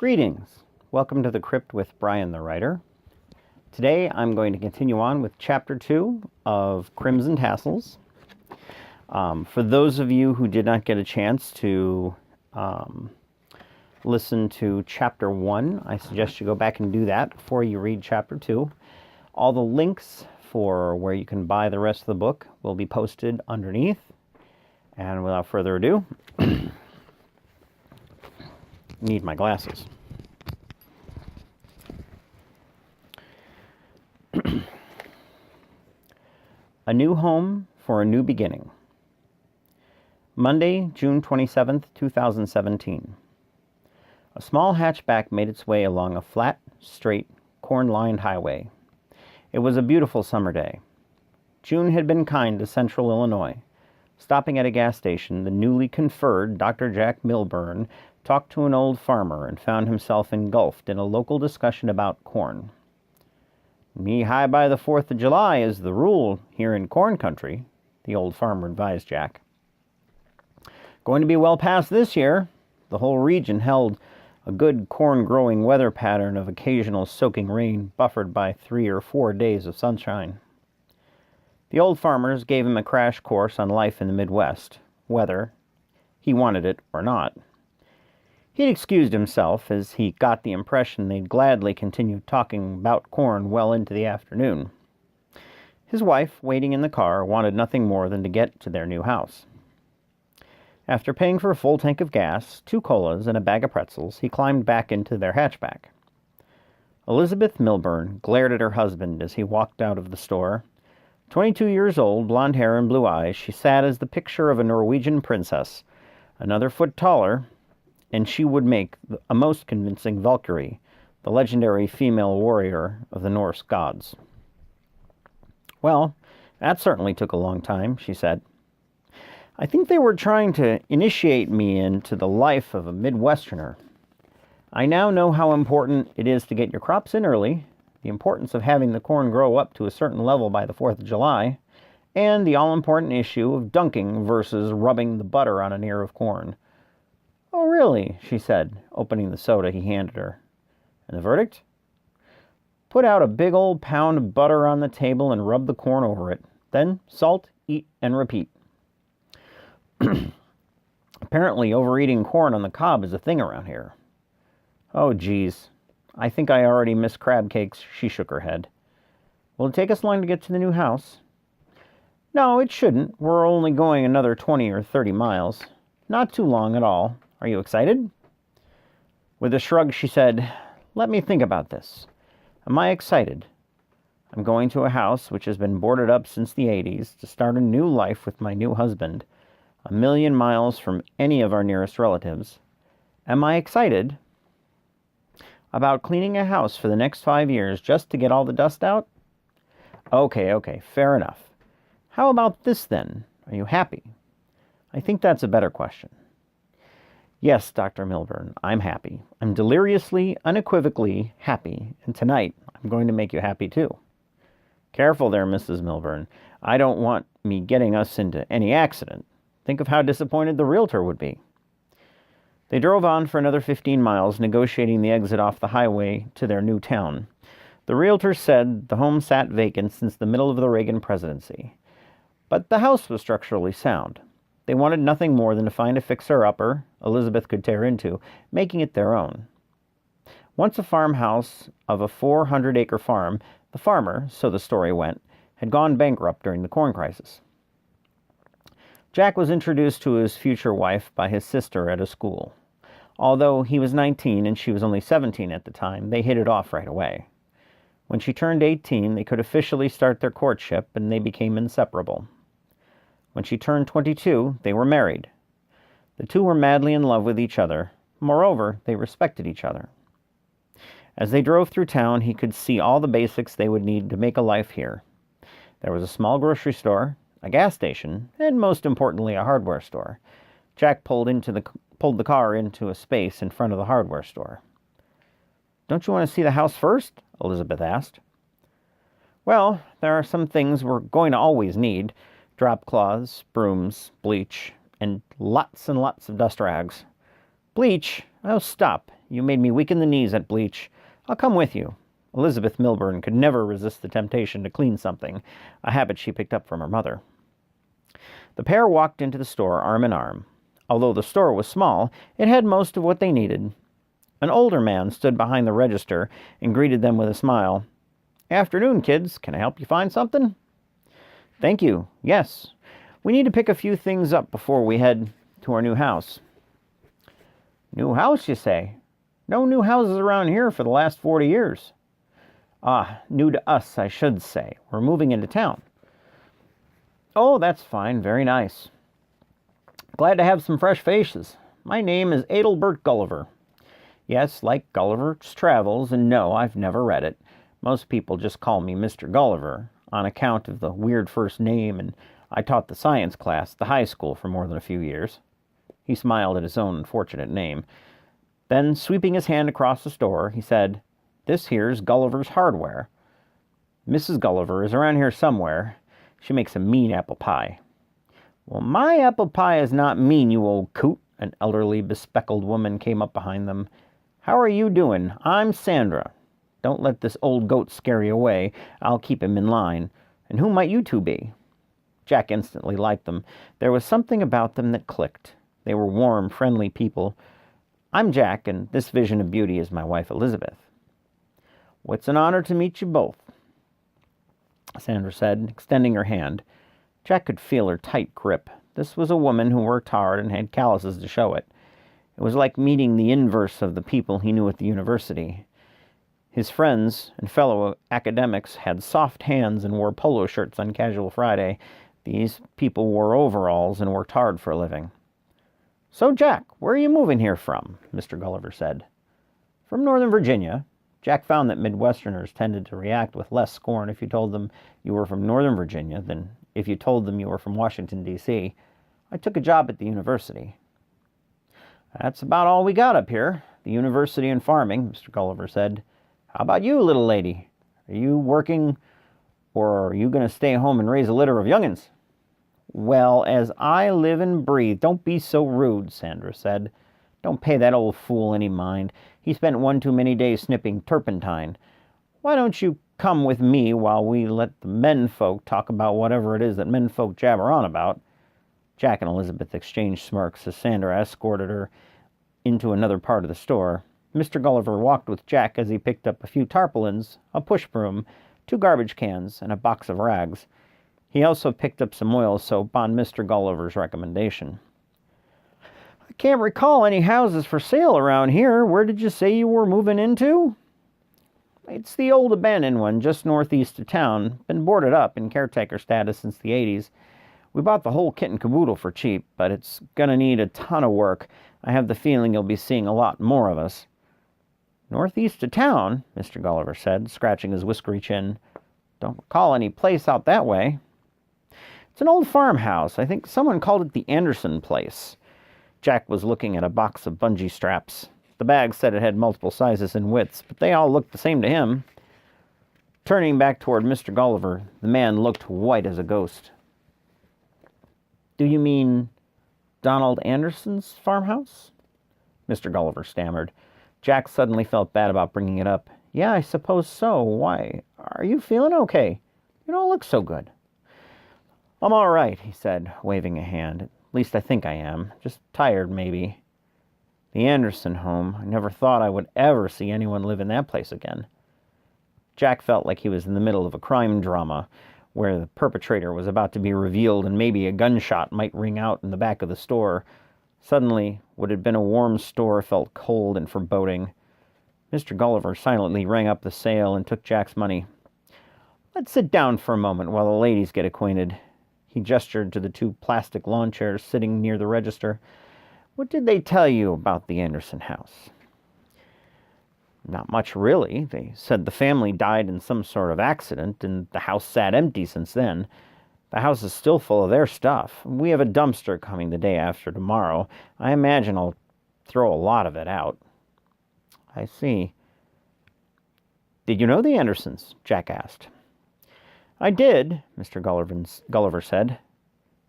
Greetings. Welcome to the Crypt with Brian the Writer. Today I'm going to continue on with Chapter 2 of Crimson Tassels. For those of you who did not get a chance to listen to Chapter 1, I suggest you go back and do that before you read Chapter 2. All the links for where you can buy the rest of the book will be posted underneath. And without further ado, need my glasses. A new home for a new beginning. Monday, June 27th, 2017. A small hatchback made its way along a flat, straight, corn-lined highway. It was a beautiful summer day. June had been kind to Central Illinois. Stopping at a gas station, the newly conferred Dr. Jack Milburn talked to an old farmer and found himself engulfed in a local discussion about corn. "Knee-high by the 4th of July is the rule here in corn country," the old farmer advised Jack. "Going to be well past this year." The whole region held a good corn-growing weather pattern of occasional soaking rain, buffered by 3 or 4 days of sunshine. The old farmers gave him a crash course on life in the Midwest, whether he wanted it or not. He'd excused himself, as he got the impression they'd gladly continue talking about corn well into the afternoon. His wife, waiting in the car, wanted nothing more than to get to their new house. After paying for a full tank of gas, 2 colas, and a bag of pretzels, he climbed back into their hatchback. Elizabeth Milburn glared at her husband as he walked out of the store. 22 years old, blonde hair and blue eyes, she sat as the picture of a Norwegian princess. Another foot taller, and she would make a most convincing Valkyrie, the legendary female warrior of the Norse gods. "Well, that certainly took a long time," she said. "I think they were trying to initiate me into the life of a Midwesterner. I now know how important it is to get your crops in early, the importance of having the corn grow up to a certain level by the 4th of July, and the all-important issue of dunking versus rubbing the butter on an ear of corn." "Oh, really?" she said, opening the soda he handed her. "And the verdict?" "Put out a big old pound of butter on the table and rub the corn over it. Then salt, eat, and repeat." "Apparently overeating corn on the cob is a thing around here." "Oh, geez. I think I already miss crab cakes." She shook her head. "Will it take us long to get to the new house?" "No, it shouldn't. We're only going another 20 or 30 miles. Not too long at all. Are you excited?" With a shrug, she said, "Let me think about this. Am I excited? I'm going to a house which has been boarded up since the 80s to start a new life with my new husband, 1,000,000 miles from any of our nearest relatives. Am I excited about cleaning a house for the next 5 years just to get all the dust out? Okay, fair enough. How about this then? Are you happy? I think that's a better question." "Yes, Dr. Milburn, I'm happy. I'm deliriously, unequivocally happy, and tonight I'm going to make you happy too." "Careful there, Mrs. Milburn. I don't want me getting us into any accident. Think of how disappointed the realtor would be." They drove on for another 15 miles, negotiating the exit off the highway to their new town. The realtor said the home sat vacant since the middle of the Reagan presidency. But the house was structurally sound. They wanted nothing more than to find a fixer-upper Elizabeth could tear into, making it their own. Once a farmhouse of a 400-acre farm, the farmer, so the story went, had gone bankrupt during the corn crisis. Jack was introduced to his future wife by his sister at a school. Although he was 19 and she was only 17 at the time, they hit it off right away. When she turned 18, they could officially start their courtship, and they became inseparable. When she turned 22, they were married. The two were madly in love with each other. Moreover, they respected each other. As they drove through town, he could see all the basics they would need to make a life here. There was a small grocery store, a gas station, and most importantly, a hardware store. Jack pulled the car into a space in front of the hardware store. "Don't you want to see the house first?" Elizabeth asked. "Well, there are some things we're going to always need. Drop cloths, brooms, bleach, and lots of dust rags." "Bleach? Oh, stop. You made me weak in the knees at bleach. I'll come with you." Elizabeth Milburn could never resist the temptation to clean something, a habit she picked up from her mother. The pair walked into the store arm in arm. Although the store was small, it had most of what they needed. An older man stood behind the register and greeted them with a smile. "Afternoon, kids. Can I help you find something?" "Thank you. Yes. We need to pick a few things up before we head to our new house." "New house, you say? No new houses around here for the last 40 years. "Ah, new to us, I should say. We're moving into town." "Oh, that's fine. Very nice. Glad to have some fresh faces. My name is Adelbert Gulliver." "Yes, like Gulliver's Travels, and no, I've never read it. Most people just call me Mr. Gulliver, on account of the weird first name, and I taught the science class at the high school for more than a few years." He smiled at his own unfortunate name. Then, sweeping his hand across the store, he said, "This here's Gulliver's Hardware. Mrs. Gulliver is around here somewhere. She makes a mean apple pie." "Well, my apple pie is not mean, you old coot." An elderly, bespectacled woman came up behind them. "How are you doing? I'm Sandra. Don't let this old goat scare you away. I'll keep him in line. And who might you two be?" Jack instantly liked them. There was something about them that clicked. They were warm, friendly people. "I'm Jack, and this vision of beauty is my wife, Elizabeth." "Well, it's an honor to meet you both," Sandra said, extending her hand. Jack could feel her tight grip. This was a woman who worked hard and had calluses to show it. It was like meeting the inverse of the people he knew at the university. His friends and fellow academics had soft hands and wore polo shirts on casual Friday. These people wore overalls and worked hard for a living. "So, Jack, where are you moving here from?" Mr. Gulliver said. "From Northern Virginia." Jack found that Midwesterners tended to react with less scorn if you told them you were from Northern Virginia than if you told them you were from Washington, D.C. "I took a job at the university." "That's about all we got up here, the university and farming," Mr. Gulliver said. "How about you, little lady? Are you working, or are you going to stay home and raise a litter of young'uns?" "Well, as I live and breathe." "Don't be so rude," Sandra said. "Don't pay that old fool any mind. He spent one too many days snipping turpentine. Why don't you come with me while we let the men folk talk about whatever it is that men folk jabber on about?" Jack and Elizabeth exchanged smirks as Sandra escorted her into another part of the store. Mr. Gulliver walked with Jack as he picked up a few tarpaulins, a push broom, 2 garbage cans, and a box of rags. He also picked up some oil soap on Mr. Gulliver's recommendation. "I can't recall any houses for sale around here. Where did you say you were moving into?" "It's the old abandoned one just northeast of town. Been boarded up in caretaker status since the 80s. We bought the whole kit and caboodle for cheap, but it's gonna need a ton of work. I have the feeling you'll be seeing a lot more of us." "Northeast of town?" Mr. Gulliver said, scratching his whiskery chin. "Don't recall any place out that way." "It's an old farmhouse. I think someone called it the Anderson place." Jack was looking at a box of bungee straps. The bag said it had multiple sizes and widths, but they all looked the same to him. Turning back toward Mr. Gulliver, the man looked white as a ghost. "Do you mean Donald Anderson's farmhouse?" Mr. Gulliver stammered. Jack suddenly felt bad about bringing it up. "Yeah, I suppose so. Why? Are you feeling okay? You don't look so good." "I'm all right," he said, waving a hand. "At least I think I am. Just tired, maybe." The Anderson home. I never thought I would ever see anyone live in that place again. Jack felt like he was in the middle of a crime drama, where the perpetrator was about to be revealed and maybe a gunshot might ring out in the back of the store. Suddenly, what had been a warm store felt cold and foreboding. Mr. Gulliver silently rang up the sale and took Jack's money. "Let's sit down for a moment while the ladies get acquainted." He gestured to the 2 plastic lawn chairs sitting near the register. "What did they tell you about the Anderson house?" "Not much, really. They said the family died in some sort of accident, and the house sat empty since then. The house is still full of their stuff. We have a dumpster coming the day after tomorrow. I imagine I'll throw a lot of it out." "I see." "Did you know the Andersons?" Jack asked. "I did," Mr. Gulliver said.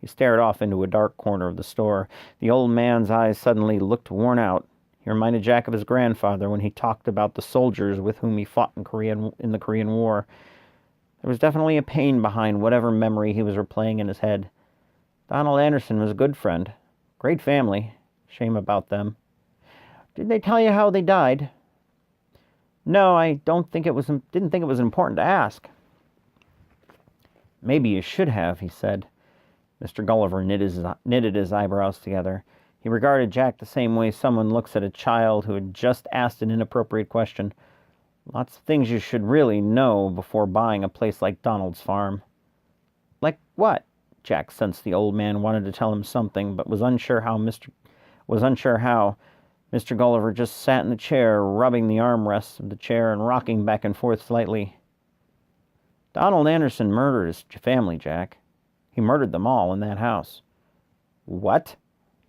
He stared off into a dark corner of the store. The old man's eyes suddenly looked worn out. He He reminded Jack of his grandfather when he talked about the soldiers with whom he fought in the Korean War. There was definitely a pain behind whatever memory he was replaying in his head. Donald Anderson was a good friend. Great family. Shame about them. Did they tell you how they died? No, I didn't think it was important to ask. Maybe you should have, he said. Mr. Gulliver knitted his eyebrows together. He regarded Jack the same way someone looks at a child who had just asked an inappropriate question. Lots of things you should really know before buying a place like Donald's farm. Like what? Jack sensed the old man wanted to tell him something, but was unsure how. Mr. Gulliver just sat in the chair, rubbing the armrests of the chair and rocking back and forth slightly. Donald Anderson murdered his family, Jack. He murdered them all in that house. What?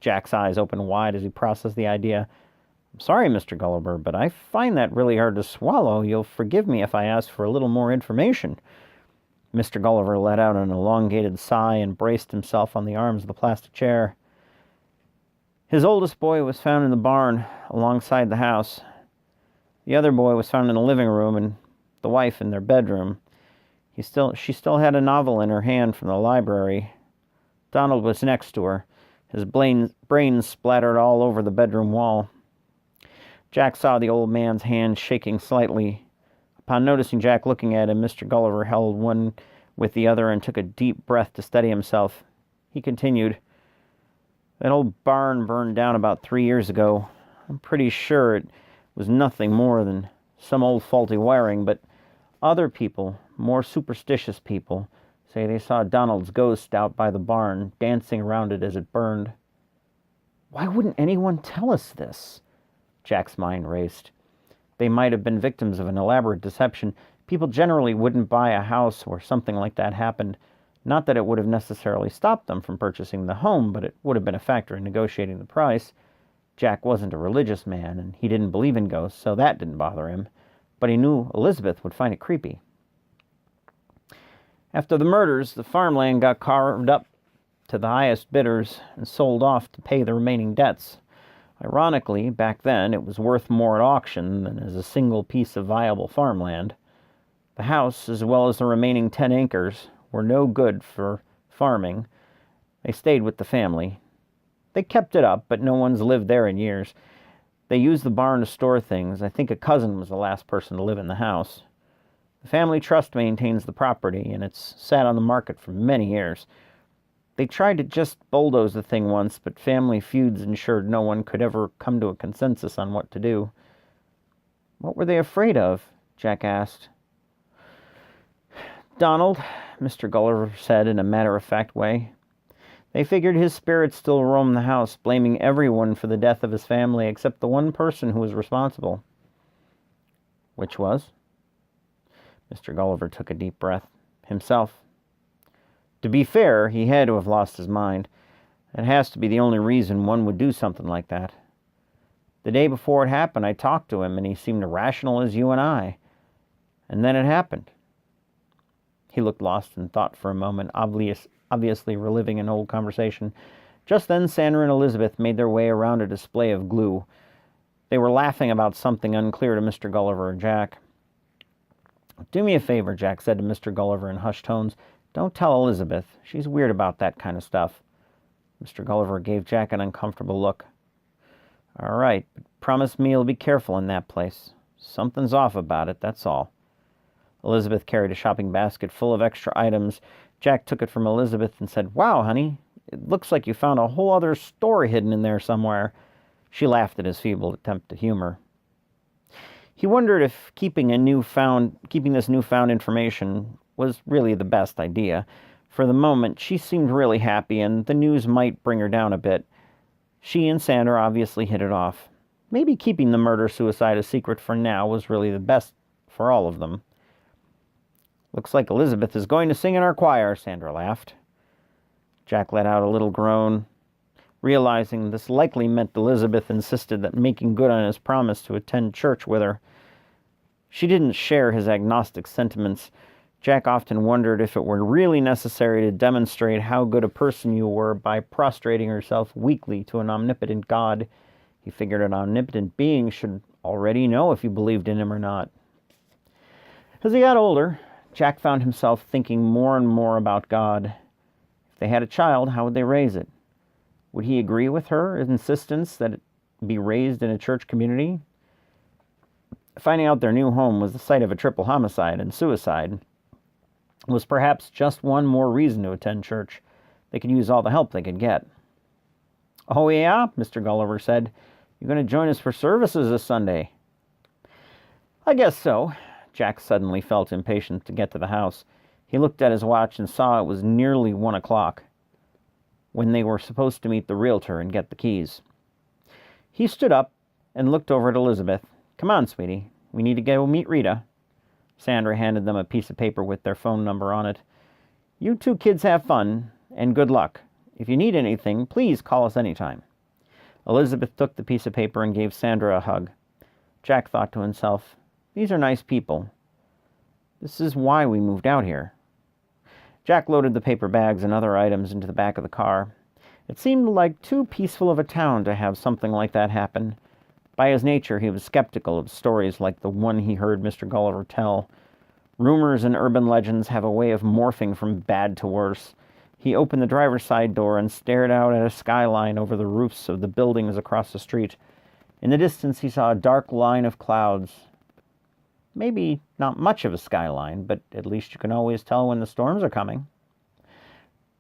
Jack's eyes opened wide as he processed the idea. I'm sorry, Mr. Gulliver, but I find that really hard to swallow. You'll forgive me if I ask for a little more information. Mr. Gulliver let out an elongated sigh and braced himself on the arms of the plastic chair. His oldest boy was found in the barn alongside the house. The other boy was found in the living room and the wife in their bedroom. She still had a novel in her hand from the library. Donald was next to her. His brains splattered all over the bedroom wall. Jack saw the old man's hand shaking slightly. Upon noticing Jack looking at him, Mr. Gulliver held one with the other and took a deep breath to steady himself. He continued, That old barn burned down about 3 years ago. I'm pretty sure it was nothing more than some old faulty wiring, but other people, more superstitious people, say they saw Donald's ghost out by the barn, dancing around it as it burned. Why wouldn't anyone tell us this? Jack's mind raced. They might have been victims of an elaborate deception. People generally wouldn't buy a house where something like that happened. Not that it would have necessarily stopped them from purchasing the home, but it would have been a factor in negotiating the price. Jack wasn't a religious man, and he didn't believe in ghosts, so that didn't bother him. But he knew Elizabeth would find it creepy. After the murders, the farmland got carved up to the highest bidders and sold off to pay the remaining debts. Ironically, back then, it was worth more at auction than as a single piece of viable farmland. The house, as well as the remaining 10 acres, were no good for farming. They stayed with the family. They kept it up, but no one's lived there in years. They used the barn to store things. I think a cousin was the last person to live in the house. The family trust maintains the property, and it's sat on the market for many years. They tried to just bulldoze the thing once, but family feuds ensured no one could ever come to a consensus on what to do. What were they afraid of? Jack asked. Donald, Mr. Gulliver said in a matter-of-fact way. They figured his spirit still roamed the house, blaming everyone for the death of his family except the one person who was responsible. Which was? Mr. Gulliver took a deep breath. Himself. To be fair, he had to have lost his mind. It has to be the only reason one would do something like that. The day before it happened, I talked to him, and he seemed rational as you and I. And then it happened. He looked lost in thought for a moment, obviously reliving an old conversation. Just then, Sandra and Elizabeth made their way around a display of glue. They were laughing about something unclear to Mr. Gulliver and Jack. Do me a favor, Jack said to Mr. Gulliver in hushed tones. Don't tell Elizabeth. She's weird about that kind of stuff. Mr. Gulliver gave Jack an uncomfortable look. All right, but promise me you'll be careful in that place. Something's off about it, that's all. Elizabeth carried a shopping basket full of extra items. Jack took it from Elizabeth and said, Wow, honey, it looks like you found a whole other store hidden in there somewhere. She laughed at his feeble attempt at humor. He wondered if keeping this newfound information was really the best idea. For the moment, she seemed really happy, and the news might bring her down a bit. She and Sandra obviously hit it off. Maybe keeping the murder-suicide a secret for now was really the best for all of them. Looks like Elizabeth is going to sing in our choir, Sandra laughed. Jack let out a little groan, realizing this likely meant Elizabeth insisted that making good on his promise to attend church with her. She didn't share his agnostic sentiments. Jack often wondered if it were really necessary to demonstrate how good a person you were by prostrating yourself weakly to an omnipotent God. He figured an omnipotent being should already know if he believed in him or not. As he got older, Jack found himself thinking more and more about God. If they had a child, how would they raise it? Would he agree with her insistence that it be raised in a church community? Finding out their new home was the site of a triple homicide and suicide was perhaps just one more reason to attend church. They could use all the help they could get. "Oh, yeah," Mr. Gulliver said. "You're going to join us for services this Sunday?" "I guess so." Jack suddenly felt impatient to get to the house. He looked at his watch and saw it was nearly 1 o'clock, when they were supposed to meet the realtor and get the keys. He stood up and looked over at Elizabeth. "Come on, sweetie. We need to go meet Rita." Sandra handed them a piece of paper with their phone number on it. "You two kids have fun, and good luck. If you need anything, please call us anytime." Elizabeth took the piece of paper and gave Sandra a hug. Jack thought to himself, "These are nice people. This is why we moved out here." Jack loaded the paper bags and other items into the back of the car. It seemed like too peaceful of a town to have something like that happen. By his nature, he was skeptical of stories like the one he heard Mr. Gulliver tell. Rumors and urban legends have a way of morphing from bad to worse. He opened the driver's side door and stared out at a skyline over the roofs of the buildings across the street. In the distance, he saw a dark line of clouds. Maybe not much of a skyline, but at least you can always tell when the storms are coming.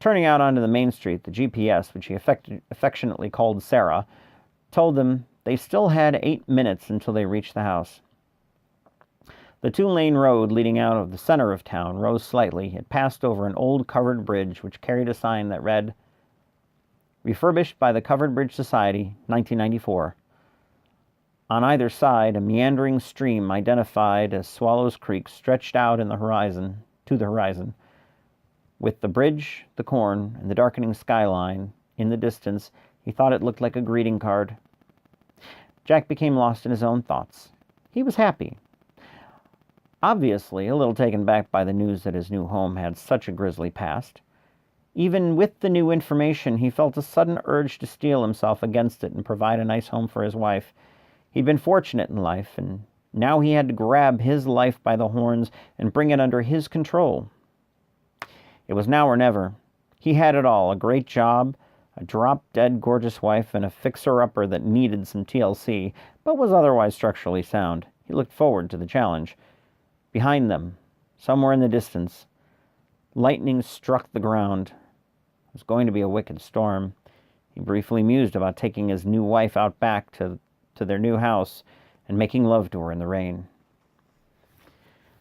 Turning out onto the main street, the GPS, which he affectionately called Sarah, told them they still had 8 minutes until they reached the house. The 2-lane road leading out of the center of town rose slightly. It passed over an old covered bridge which carried a sign that read, "Refurbished by the Covered Bridge Society, 1994. On either side, a meandering stream identified as Swallows Creek stretched out in the horizon, to the horizon. With the bridge, the corn, and the darkening skyline in the distance, he thought it looked like a greeting card. Jack became lost in his own thoughts. He was happy. Obviously, a little taken back by the news that his new home had such a grisly past. Even with the new information, he felt a sudden urge to steel himself against it and provide a nice home for his wife. He'd been fortunate in life, and now he had to grab his life by the horns and bring it under his control. It was now or never. He had it all, a great job, a drop-dead gorgeous wife, and a fixer-upper that needed some TLC, but was otherwise structurally sound. He looked forward to the challenge. Behind them, somewhere in the distance, lightning struck the ground. It was going to be a wicked storm. He briefly mused about taking his new wife out back to their new house and making love to her in the rain.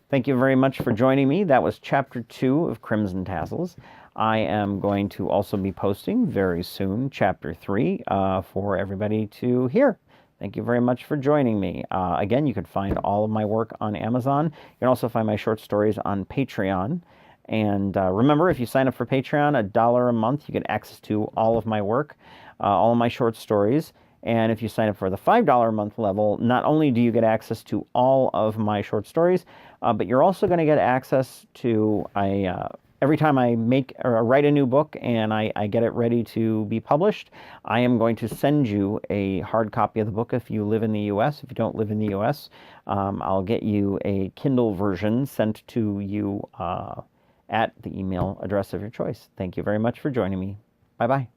Thank you very much for joining me. That was Chapter 2 of Crimson Tassels. I am going to also be posting very soon Chapter 3 for everybody to hear. Thank you very much for joining me. Again, you can find all of my work on Amazon. You can also find my short stories on Patreon. And remember, if you sign up for Patreon, $1 a month, you get access to all of my work, all of my short stories. And if you sign up for the $5 a month level, not only do you get access to all of my short stories, but you're also going to get access to every time I make or write a new book and I get it ready to be published, I am going to send you a hard copy of the book if you live in the U.S. If you don't live in the U.S., I'll get you a Kindle version sent to you at the email address of your choice. Thank you very much for joining me. Bye-bye.